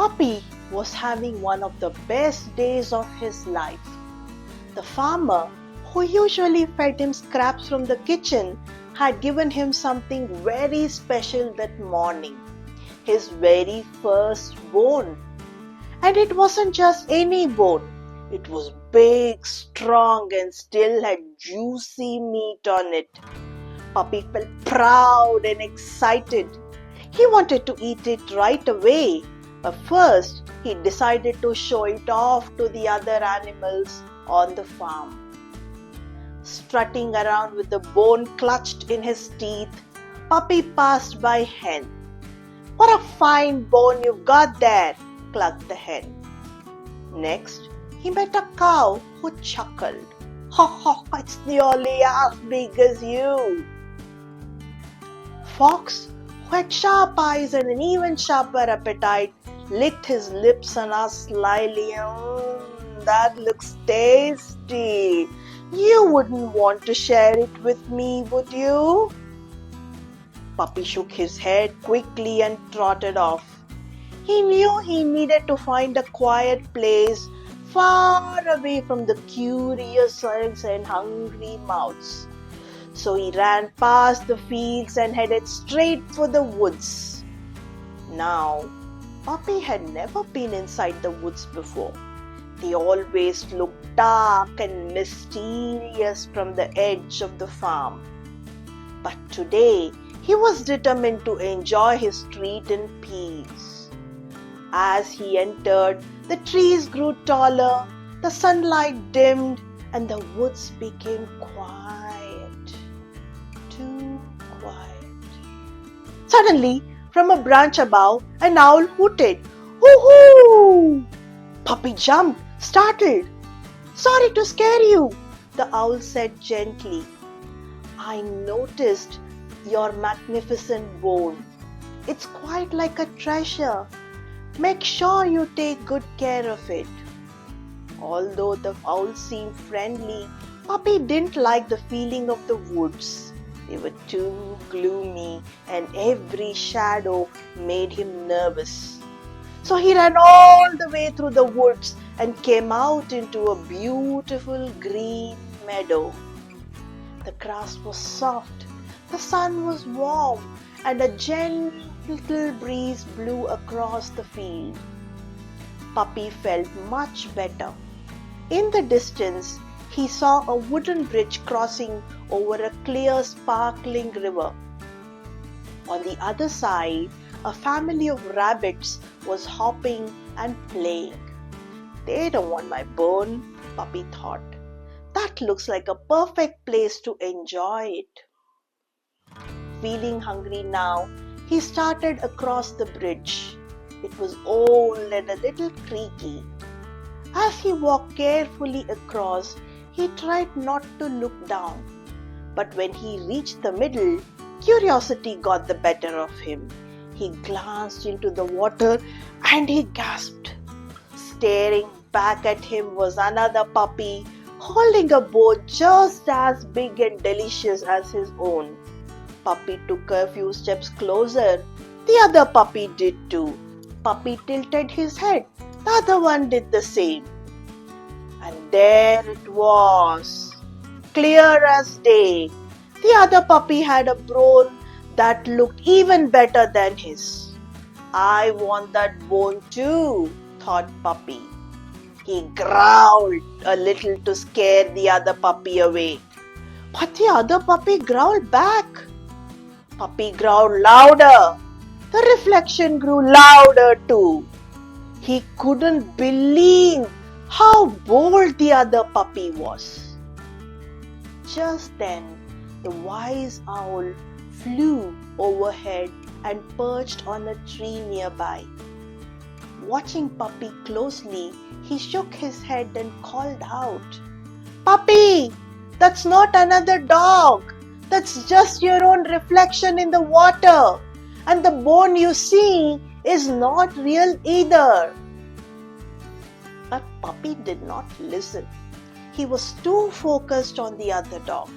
Puppy was having one of the best days of his life. The farmer, who usually fed him scraps from the kitchen, had given him something very special that morning, his very first bone. And it wasn't just any bone. It was big, strong, and still had juicy meat on it. Puppy felt proud and excited. He wanted to eat it right away, but first he decided to show it off to the other animals on the farm. Strutting around with the bone clutched in his teeth, Puppy passed by hen. "What a fine bone you've got there," clucked the hen. Next, he met a cow who chuckled. "Ha ha, it's nearly as big as you." Fox, who had sharp eyes and an even sharper appetite, licked his lips and asked slyly, "That looks tasty. You wouldn't want to share it with me, would you?" Puppy shook his head quickly and trotted off. He knew he needed to find a quiet place far away from the curious eyes and hungry mouths. So he ran past the fields and headed straight for the woods. Now, Puppy had never been inside the woods before. They always looked dark and mysterious from the edge of the farm. But today, he was determined to enjoy his treat in peace. As he entered, the trees grew taller, the sunlight dimmed, and the woods became quiet. Too quiet. Suddenly, from a branch above, an owl hooted. "Hoo-hoo!" Puppy jumped, startled. "Sorry to scare you," the owl said gently. "I noticed your magnificent bone. It's quite like a treasure. Make sure you take good care of it." Although the owl seemed friendly, Puppy didn't like the feeling of the woods. They were too gloomy, and every shadow made him nervous. So he ran all the way through the woods and came out into a beautiful green meadow. The grass was soft, the sun was warm, and a gentle breeze blew across the field. Puppy felt much better. In the distance, he saw a wooden bridge crossing over a clear, sparkling river. On the other side, a family of rabbits was hopping and playing. "They don't want my bone," Puppy thought. "That looks like a perfect place to enjoy it." Feeling hungry now, he started across the bridge. It was old and a little creaky. As he walked carefully across, he tried not to look down. But when he reached the middle, curiosity got the better of him. He glanced into the water and he gasped. Staring back at him was another puppy, holding a bone just as big and delicious as his own. Puppy took a few steps closer. The other puppy did too. Puppy tilted his head. The other one did the same. And there it was, clear as day. The other puppy had a bone that looked even better than his. "I want that bone too," thought Puppy. He growled a little to scare the other puppy away. But the other puppy growled back. Puppy growled louder. The reflection grew louder too. He couldn't believe how bold the other puppy was. Just then, the wise owl flew overhead and perched on a tree nearby. Watching Puppy closely, he shook his head and called out, "Puppy, that's not another dog. That's just your own reflection in the water. And the bone you see is not real either." But Puppy did not listen. He was too focused on the other dog.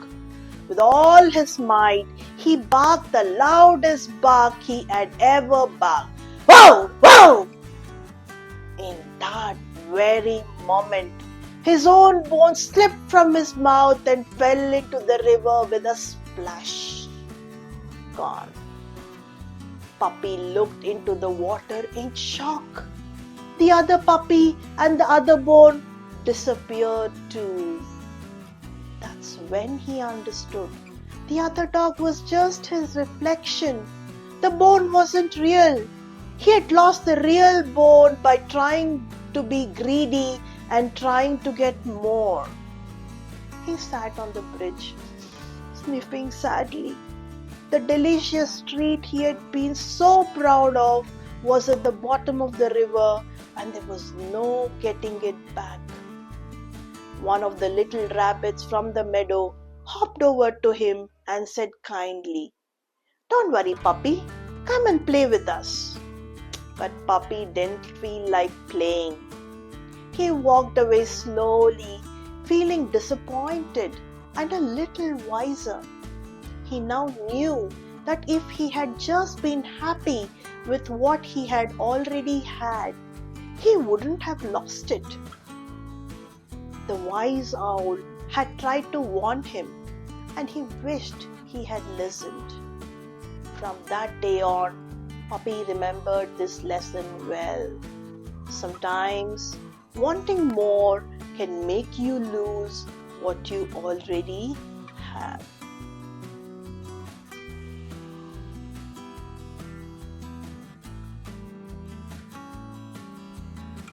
With all his might, he barked the loudest bark he had ever barked. "Wow! Wow!" In that very moment, his own bone slipped from his mouth and fell into the river with a splash. Gone. Puppy looked into the water in shock. The other puppy and the other bone disappeared too. That's when he understood. The other dog was just his reflection. The bone wasn't real. He had lost the real bone by trying to be greedy and trying to get more. He sat on the bridge, sniffing sadly. The delicious treat he had been so proud of was at the bottom of the river, and there was no getting it back. One of the little rabbits from the meadow hopped over to him and said kindly, "Don't worry, puppy. Come and play with us." But Puppy didn't feel like playing. He walked away slowly, feeling disappointed and a little wiser. He now knew that if he had just been happy with what he had already had, he wouldn't have lost it. The wise owl had tried to warn him, and he wished he had listened. From that day on, Puppy remembered this lesson well. Sometimes wanting more can make you lose what you already have.